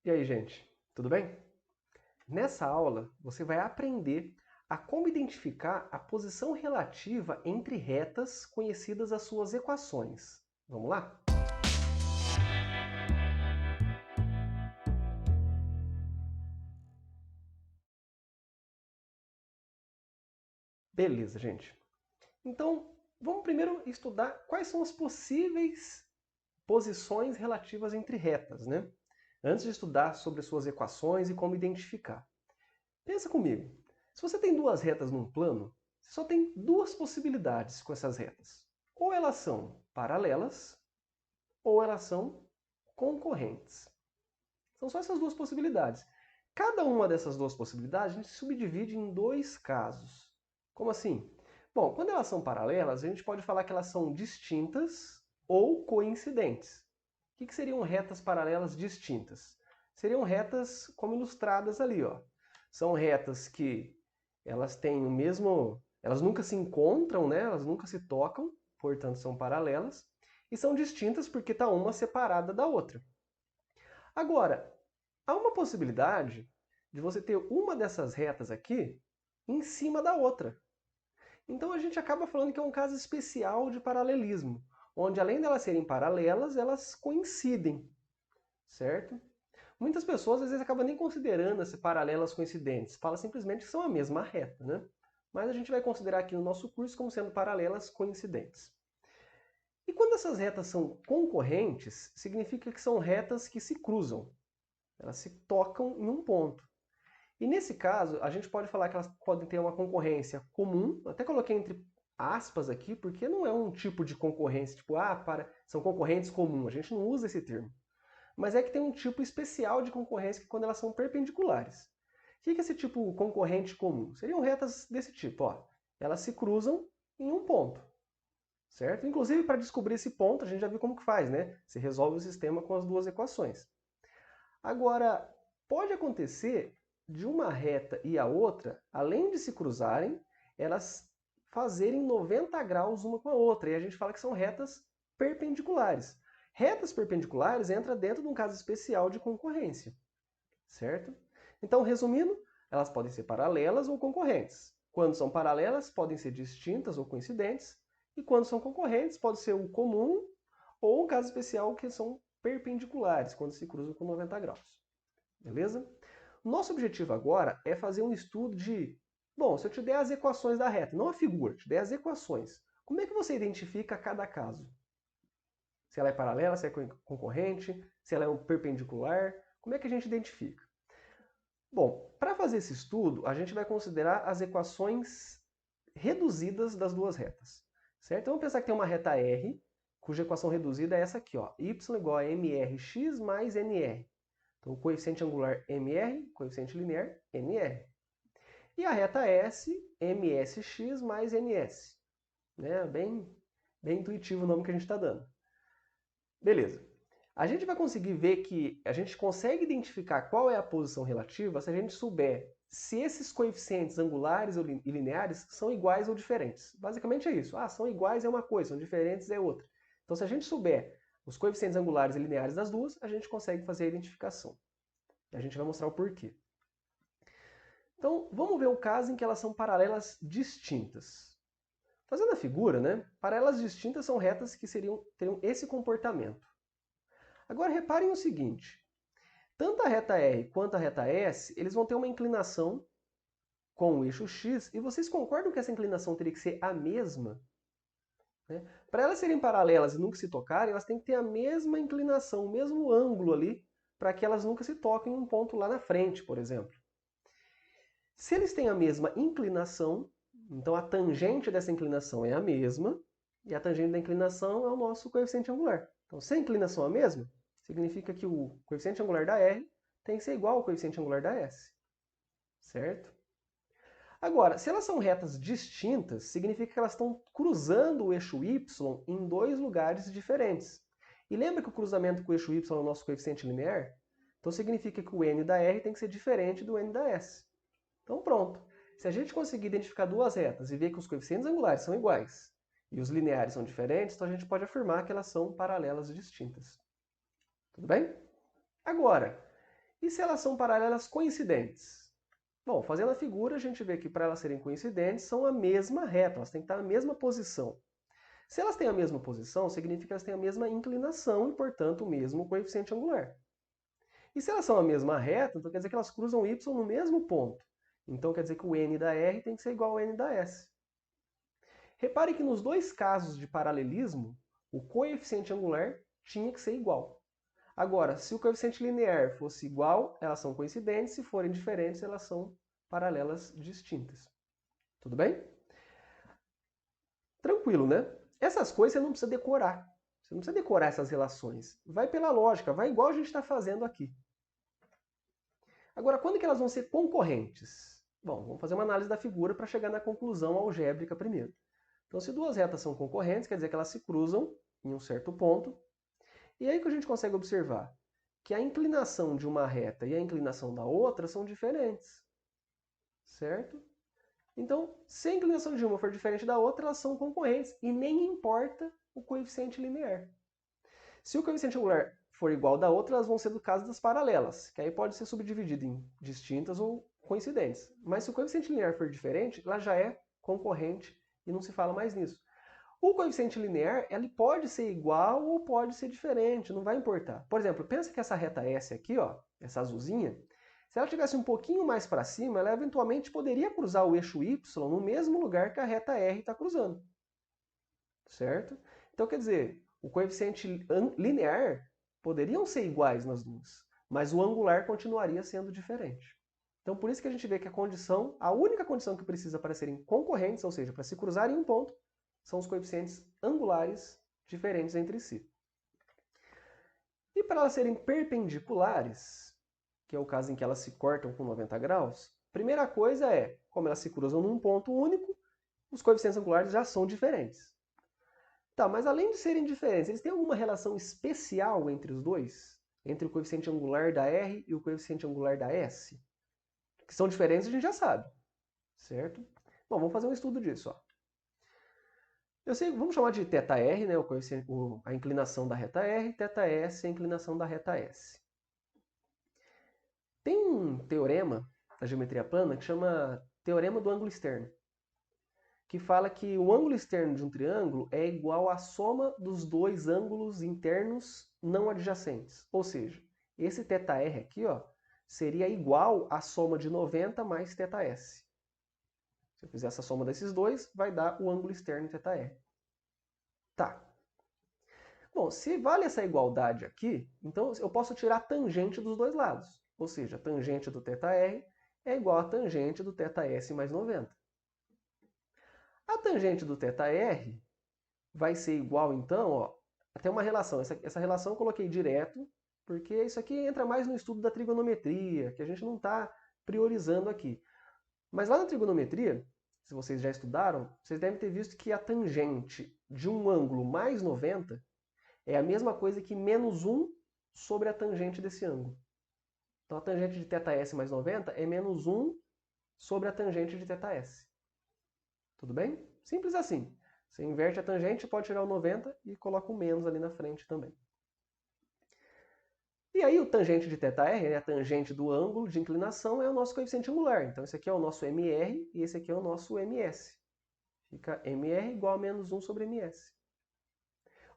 E aí, gente, tudo bem? Nessa aula, você vai aprender a como identificar a posição relativa entre retas conhecidas as suas equações. Vamos lá? Beleza, gente. Então, vamos primeiro estudar quais são as possíveis posições relativas entre retas, né? Antes de estudar sobre suas equações e como identificar. Pensa comigo. Se você tem duas retas num plano, você só tem duas possibilidades com essas retas. Ou elas são paralelas, ou elas são concorrentes. São só essas duas possibilidades. Cada uma dessas duas possibilidades a gente subdivide em dois casos. Como assim? Bom, quando elas são paralelas, a gente pode falar que elas são distintas ou coincidentes. O que seriam retas paralelas distintas? Seriam retas como ilustradas ali, ó. São retas que elas têm o mesmo... Elas nunca se encontram, né? Elas nunca se tocam, portanto são paralelas. E são distintas porque está uma separada da outra. Agora, há uma possibilidade de você ter uma dessas retas aqui em cima da outra. Então a gente acaba falando que é um caso especial de paralelismo, onde além de elas serem paralelas, elas coincidem, certo? Muitas pessoas às vezes acabam nem considerando essas paralelas coincidentes, fala simplesmente que são a mesma reta, né? Mas a gente vai considerar aqui no nosso curso como sendo paralelas coincidentes. E quando essas retas são concorrentes, significa que são retas que se cruzam. Elas se tocam em um ponto. E nesse caso, a gente pode falar que elas podem ter uma concorrência comum, até coloquei entre aspas aqui, porque não é um tipo de concorrência, tipo, são concorrentes comuns, a gente não usa esse termo. Mas é que tem um tipo especial de concorrência que é quando elas são perpendiculares. O que é esse tipo concorrente comum? Seriam retas desse tipo, ó. Elas se cruzam em um ponto, certo? Inclusive, para descobrir esse ponto, a gente já viu como que faz, né? Você resolve o sistema com as duas equações. Agora, pode acontecer de uma reta e a outra, além de se cruzarem, elas fazerem 90 graus uma com a outra. E a gente fala que são retas perpendiculares. Retas perpendiculares entra dentro de um caso especial de concorrência, certo? Então, resumindo, elas podem ser paralelas ou concorrentes. Quando são paralelas, podem ser distintas ou coincidentes. E quando são concorrentes, pode ser o comum ou um caso especial que são perpendiculares, quando se cruzam com 90 graus. Beleza? Nosso objetivo agora é fazer um estudo de... Bom, se eu te der as equações da reta, não a figura, te der as equações, como é que você identifica cada caso? Se ela é paralela, se é concorrente, se ela é um perpendicular, como é que a gente identifica? Bom, para fazer esse estudo, a gente vai considerar as equações reduzidas das duas retas. Certo? Então, vamos pensar que tem uma reta R, cuja equação reduzida é essa aqui, ó, y igual a mrx mais nr. Então, o coeficiente angular mr, coeficiente linear nr. E a reta S, msx mais ns. Né? Bem intuitivo o nome que a gente está dando. Beleza. A gente vai conseguir ver que a gente consegue identificar qual é a posição relativa se a gente souber se esses coeficientes angulares e lineares são iguais ou diferentes. Basicamente é isso. São iguais é uma coisa, são diferentes é outra. Então, se a gente souber os coeficientes angulares e lineares das duas, a gente consegue fazer a identificação. E a gente vai mostrar o porquê. Então, vamos ver o caso em que elas são paralelas distintas. Fazendo a figura, né? Paralelas distintas são retas que teriam esse comportamento. Agora, reparem o seguinte. Tanto a reta R quanto a reta S, eles vão ter uma inclinação com o eixo x, e vocês concordam que essa inclinação teria que ser a mesma? Né? Para elas serem paralelas e nunca se tocarem, elas têm que ter a mesma inclinação, o mesmo ângulo ali, para que elas nunca se toquem em um ponto lá na frente, por exemplo. Se eles têm a mesma inclinação, então a tangente dessa inclinação é a mesma, e a tangente da inclinação é o nosso coeficiente angular. Então, se a inclinação é a mesma, significa que o coeficiente angular da R tem que ser igual ao coeficiente angular da S. Certo? Agora, se elas são retas distintas, significa que elas estão cruzando o eixo y em dois lugares diferentes. E lembra que o cruzamento com o eixo y é o nosso coeficiente linear? Então significa que o n da R tem que ser diferente do n da S. Então pronto. Se a gente conseguir identificar duas retas e ver que os coeficientes angulares são iguais e os lineares são diferentes, então a gente pode afirmar que elas são paralelas distintas. Tudo bem? Agora, E se elas são paralelas coincidentes? Bom, fazendo a figura, a gente vê que para elas serem coincidentes, são a mesma reta, elas têm que estar na mesma posição. Se elas têm a mesma posição, significa que elas têm a mesma inclinação e, portanto, o mesmo coeficiente angular. E se elas são a mesma reta, então quer dizer que elas cruzam y no mesmo ponto. Então quer dizer que o n da r tem que ser igual ao n da s. Repare que nos dois casos de paralelismo, o coeficiente angular tinha que ser igual. Agora, se o coeficiente linear fosse igual, elas são coincidentes, se forem diferentes, elas são paralelas distintas. Tudo bem? Tranquilo, né? Essas coisas você não precisa decorar. Você não precisa decorar essas relações. Vai pela lógica, vai igual a gente está fazendo aqui. Agora, quando que elas vão ser concorrentes? Bom, vamos fazer uma análise da figura para chegar na conclusão algébrica primeiro. Então, se duas retas são concorrentes, quer dizer que elas se cruzam em um certo ponto. E aí que a gente consegue observar que a inclinação de uma reta e a inclinação da outra são diferentes. Certo? Então, se a inclinação de uma for diferente da outra, elas são concorrentes e nem importa o coeficiente linear. Se o coeficiente angular for igual da outra, elas vão ser do caso das paralelas, que aí pode ser subdividido em distintas ou coincidentes. Mas se o coeficiente linear for diferente, ela já é concorrente e não se fala mais nisso. O coeficiente linear, ele pode ser igual ou pode ser diferente, não vai importar. Por exemplo, pensa que essa reta S aqui, ó, essa azulzinha, se ela estivesse um pouquinho mais para cima, ela eventualmente poderia cruzar o eixo Y no mesmo lugar que a reta R está cruzando. Certo? Então, quer dizer, o coeficiente linear poderiam ser iguais nas duas, mas o angular continuaria sendo diferente. Então, por isso que a gente vê que a única condição que precisa para serem concorrentes, ou seja, para se cruzarem em um ponto, são os coeficientes angulares diferentes entre si. E para elas serem perpendiculares, que é o caso em que elas se cortam com 90 graus, primeira coisa é, como elas se cruzam num ponto único, os coeficientes angulares já são diferentes. Tá, mas além de serem diferentes, eles têm alguma relação especial entre os dois? Entre o coeficiente angular da R e o coeficiente angular da S? Que são diferentes a gente já sabe, certo? Bom, vamos fazer um estudo disso. Ó. Vamos chamar de θr, né, a inclinação da reta R, θs, a inclinação da reta S. Tem um teorema da geometria plana que chama teorema do ângulo externo, que fala que o ângulo externo de um triângulo é igual à soma dos dois ângulos internos não adjacentes. Ou seja, esse θr aqui ó, seria igual à soma de 90 mais θs. Se eu fizer essa soma desses dois, vai dar o ângulo externo θr. Tá. Bom, se vale essa igualdade aqui, então eu posso tirar a tangente dos dois lados. Ou seja, a tangente do θr é igual à tangente do θs mais 90. A tangente do θr vai ser igual, então, ó, tem uma relação. Essa relação eu coloquei direto, porque isso aqui entra mais no estudo da trigonometria, que a gente não está priorizando aqui. Mas lá na trigonometria, se vocês já estudaram, vocês devem ter visto que a tangente de um ângulo mais 90 é a mesma coisa que menos 1 sobre a tangente desse ângulo. Então a tangente de θs mais 90 é menos 1 sobre a tangente de θs. Tudo bem? Simples assim. Você inverte a tangente, pode tirar o 90 e coloca o menos ali na frente também. E aí o tangente de θr, a tangente do ângulo de inclinação, é o nosso coeficiente angular. Então esse aqui é o nosso mr e esse aqui é o nosso ms. Fica mr igual a menos 1 sobre ms.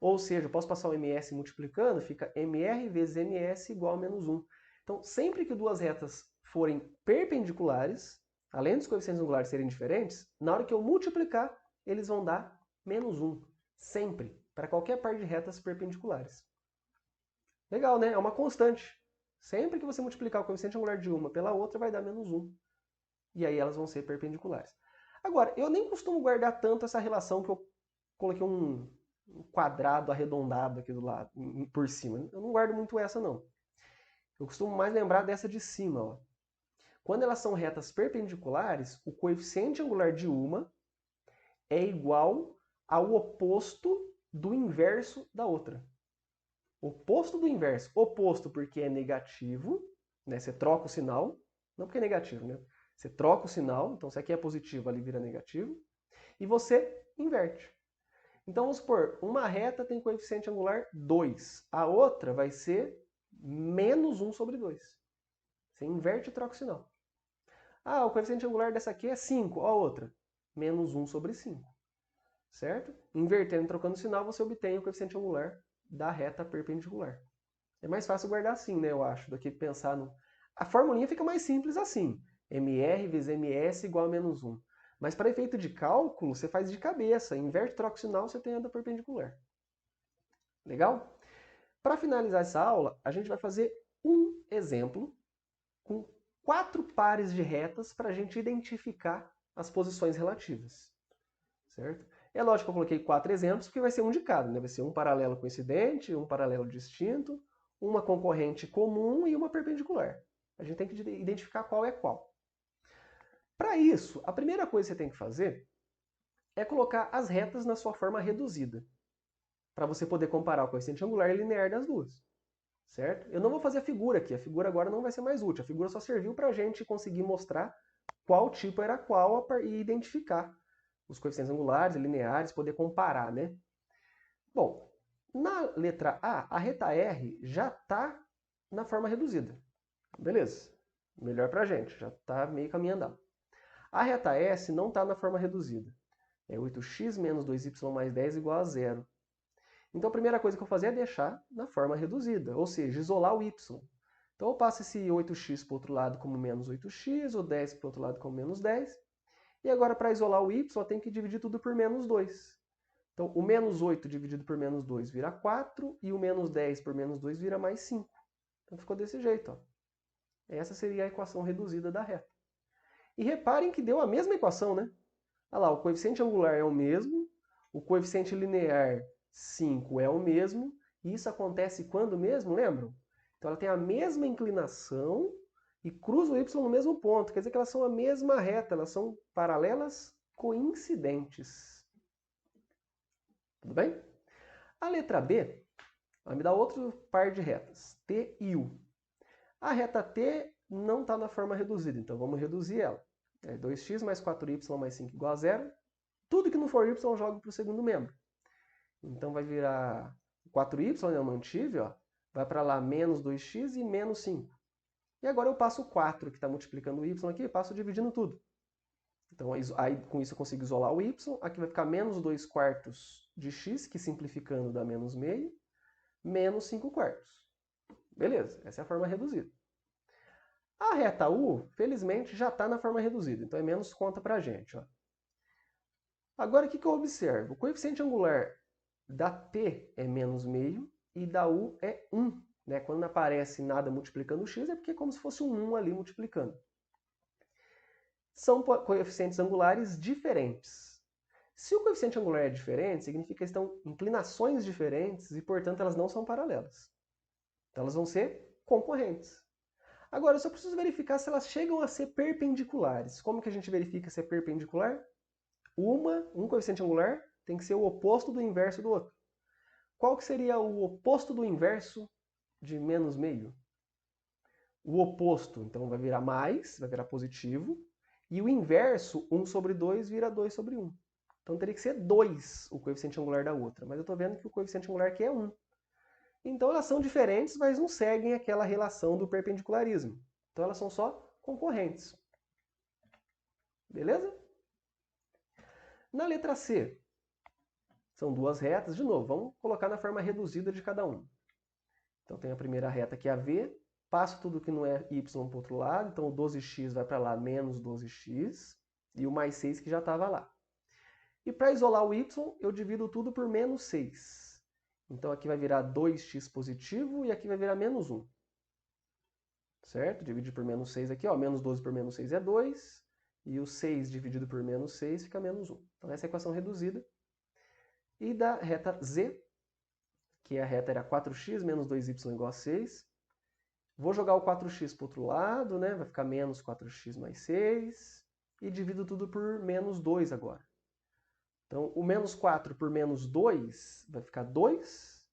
Ou seja, eu posso passar o ms multiplicando, fica mr vezes ms igual a menos 1. Então sempre que duas retas forem perpendiculares, além dos coeficientes angulares serem diferentes, na hora que eu multiplicar, eles vão dar menos 1. Sempre. Para qualquer par de retas perpendiculares. Legal, né? É uma constante. Sempre que você multiplicar o coeficiente angular de uma pela outra, vai dar menos 1. E aí elas vão ser perpendiculares. Agora, eu nem costumo guardar tanto essa relação que eu coloquei um quadrado arredondado aqui do lado, por cima. Eu não guardo muito essa, não. Eu costumo mais lembrar dessa de cima, ó. Quando elas são retas perpendiculares, o coeficiente angular de uma é igual ao oposto do inverso da outra. Oposto do inverso. Oposto porque é negativo, né? Você troca o sinal. Não porque é negativo, né? Você troca o sinal, então se aqui é positivo, ali vira negativo. E você inverte. Então vamos supor, uma reta tem coeficiente angular 2. A outra vai ser menos 1 sobre 2. Você inverte e troca o sinal. Ah, o coeficiente angular dessa aqui é 5. Ó a outra. Menos 1 sobre 5. Certo? Invertendo e trocando o sinal, você obtém o coeficiente angular da reta perpendicular. É mais fácil guardar assim, né, eu acho, do que pensar no... A formulinha fica mais simples assim. MR vezes MS igual a menos 1. Mas para efeito de cálculo, você faz de cabeça. Inverte, troca o sinal, você tem a da perpendicular. Legal? Para finalizar essa aula, a gente vai fazer um exemplo com 4 pares de retas para a gente identificar as posições relativas. Certo? É lógico que eu coloquei 4 exemplos, porque vai ser um de cada, né? Vai ser um paralelo coincidente, um paralelo distinto, uma concorrente comum e uma perpendicular. A gente tem que identificar qual é qual. Para isso, a primeira coisa que você tem que fazer é colocar as retas na sua forma reduzida, para você poder comparar o coeficiente angular e linear das duas. Certo? Eu não vou fazer a figura aqui, a figura agora não vai ser mais útil. A figura só serviu para a gente conseguir mostrar qual tipo era qual e identificar os coeficientes angulares e lineares, poder comparar, né? Bom, na letra A, a reta R já está na forma reduzida. Beleza. Melhor para a gente, já está meio caminho andado. A reta S não está na forma reduzida. É 8x menos 2y mais 10 igual a 0. Então a primeira coisa que eu vou fazer é deixar na forma reduzida, ou seja, isolar o y. Então eu passo esse 8x para o outro lado como menos 8x, o 10 para o outro lado como menos 10. E agora para isolar o y eu tenho que dividir tudo por menos 2. Então o menos 8 dividido por menos 2 vira 4, e o menos 10 por menos 2 vira mais 5. Então ficou desse jeito. Ó. Essa seria a equação reduzida da reta. E reparem que deu a mesma equação, né? Olha lá, o coeficiente angular é o mesmo, o coeficiente linear 5 é o mesmo, e isso acontece quando mesmo, lembram? Então ela tem a mesma inclinação e cruza o y no mesmo ponto, quer dizer que elas são a mesma reta, elas são paralelas coincidentes. Tudo bem? A letra B vai me dar outro par de retas, T e U. A reta T não está na forma reduzida, então vamos reduzir ela. É 2x mais 4y mais 5 igual a 0. Tudo que não for y eu jogo para o segundo membro. Então vai virar 4y, eu mantive, ó, vai para lá menos 2x e menos 5. E agora eu passo o 4, que está multiplicando o y aqui, e passo dividindo tudo. Então aí, com isso eu consigo isolar o y. Aqui vai ficar menos 2 quartos de x, que simplificando dá menos meio, menos 5 quartos. Beleza, essa é a forma reduzida. A reta U, felizmente, já está na forma reduzida, então é menos conta para a gente. Ó. Agora, o que eu observo? O coeficiente angular da T é menos meio e da U é 1. Né? Quando não aparece nada multiplicando o x, é porque é como se fosse um 1 ali multiplicando. São coeficientes angulares diferentes. Se o coeficiente angular é diferente, significa que estão inclinações diferentes e, portanto, elas não são paralelas. Então, elas vão ser concorrentes. Agora, eu só preciso verificar se elas chegam a ser perpendiculares. Como que a gente verifica se é perpendicular? Um coeficiente angular tem que ser o oposto do inverso do outro. Qual que seria o oposto do inverso de menos meio? O oposto, então, vai virar mais, vai virar positivo. E o inverso, 1 sobre 2, vira 2 sobre 1. Então teria que ser 2 o coeficiente angular da outra. Mas eu estou vendo que o coeficiente angular aqui é 1. Então elas são diferentes, mas não seguem aquela relação do perpendicularismo. Então elas são só concorrentes. Beleza? Na letra C, são duas retas. De novo, vamos colocar na forma reduzida de cada uma. Então tem a primeira reta que é a V, passo tudo que não é y para o outro lado, então o 12x vai para lá, menos 12x, e o mais 6 que já estava lá. E para isolar o y, eu divido tudo por menos 6. Então aqui vai virar 2x positivo e aqui vai virar menos 1. Certo? Dividir por menos 6 aqui, ó, menos 12 por menos 6 é 2, e o 6 dividido por menos 6 fica menos 1. Então essa é a equação reduzida. E da reta Z, que a reta era 4x menos 2y igual a 6. Vou jogar o 4x para o outro lado, né? Vai ficar menos 4x mais 6. E divido tudo por menos 2 agora. Então, o menos 4 por menos 2 vai ficar 2.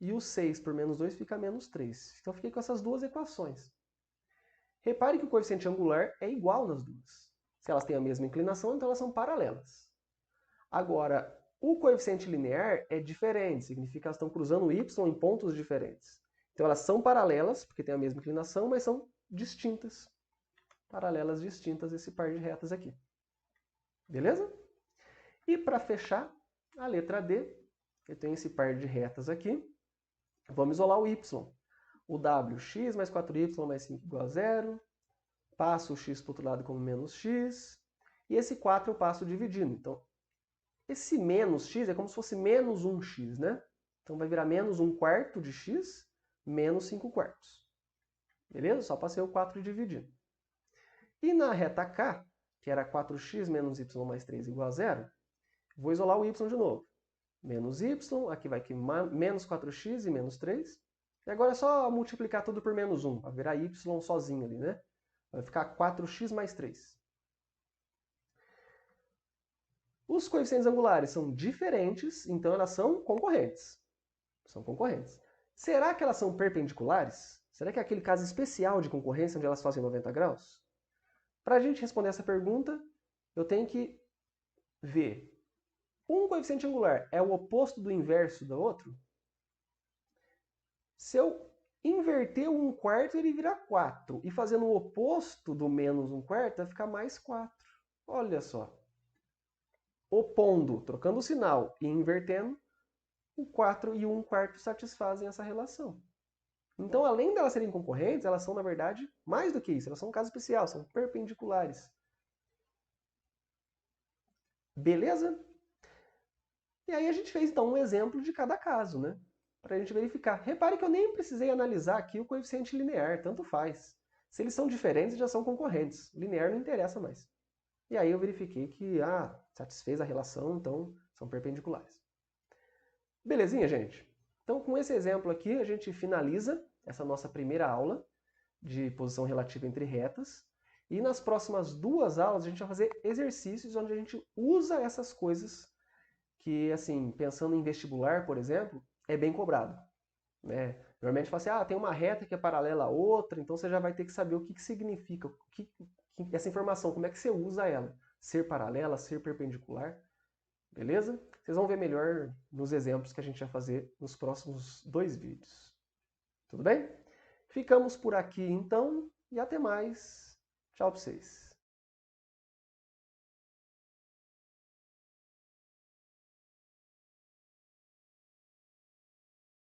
E o 6 por menos 2 fica menos 3. Então, eu fiquei com essas duas equações. Repare que o coeficiente angular é igual nas duas. Se elas têm a mesma inclinação, então elas são paralelas. Agora, o coeficiente linear é diferente, significa que elas estão cruzando o y em pontos diferentes. Então elas são paralelas, porque têm a mesma inclinação, mas são distintas, paralelas distintas, esse par de retas aqui. Beleza? E para fechar, a letra D, eu tenho esse par de retas aqui. Vamos isolar o y. O w, x mais 4y mais 5 igual a 0. Passo o x para o outro lado como menos x. E esse 4 eu passo dividindo. Então, esse menos x é como se fosse menos 1x, né? Então vai virar menos 1/4 de x, menos 5/4. Beleza? Só passei o 4 dividindo. E na reta K, que era 4x menos y mais 3 igual a 0, vou isolar o y de novo. Menos y, aqui vai aqui menos 4x e menos 3. E agora é só multiplicar tudo por menos 1, para virar y sozinho ali, né? Vai ficar 4x mais 3. Os coeficientes angulares são diferentes, então elas são concorrentes. São concorrentes. Será que elas são perpendiculares? Será que é aquele caso especial de concorrência onde elas fazem 90 graus? Para a gente responder essa pergunta, eu tenho que ver. Um coeficiente angular é o oposto do inverso do outro? Se eu inverter o 1/4, ele vira 4. E fazendo o oposto do menos 1/4, vai ficar mais 4. Olha só. Opondo, trocando o sinal e invertendo, o 4 e o 1/4 satisfazem essa relação. Então, além de elas serem concorrentes, elas são, na verdade, mais do que isso. Elas são um caso especial, são perpendiculares. Beleza? E aí a gente fez, então, um exemplo de cada caso, né? Para a gente verificar. Repare que eu nem precisei analisar aqui o coeficiente linear, tanto faz. Se eles são diferentes, já são concorrentes. Linear não interessa mais. E aí eu verifiquei que, satisfez a relação, então são perpendiculares. Belezinha, gente? Então, com esse exemplo aqui, a gente finaliza essa nossa primeira aula de posição relativa entre retas. E nas próximas 2 aulas, a gente vai fazer exercícios onde a gente usa essas coisas que, assim, pensando em vestibular, por exemplo, é bem cobrado. Né? Normalmente fala assim, tem uma reta que é paralela a outra, então você já vai ter que saber o que significa, essa informação, como é que você usa ela. Ser paralela, ser perpendicular, beleza? Vocês vão ver melhor nos exemplos que a gente vai fazer nos próximos 2 vídeos. Tudo bem? Ficamos por aqui então, e até mais. Tchau para vocês.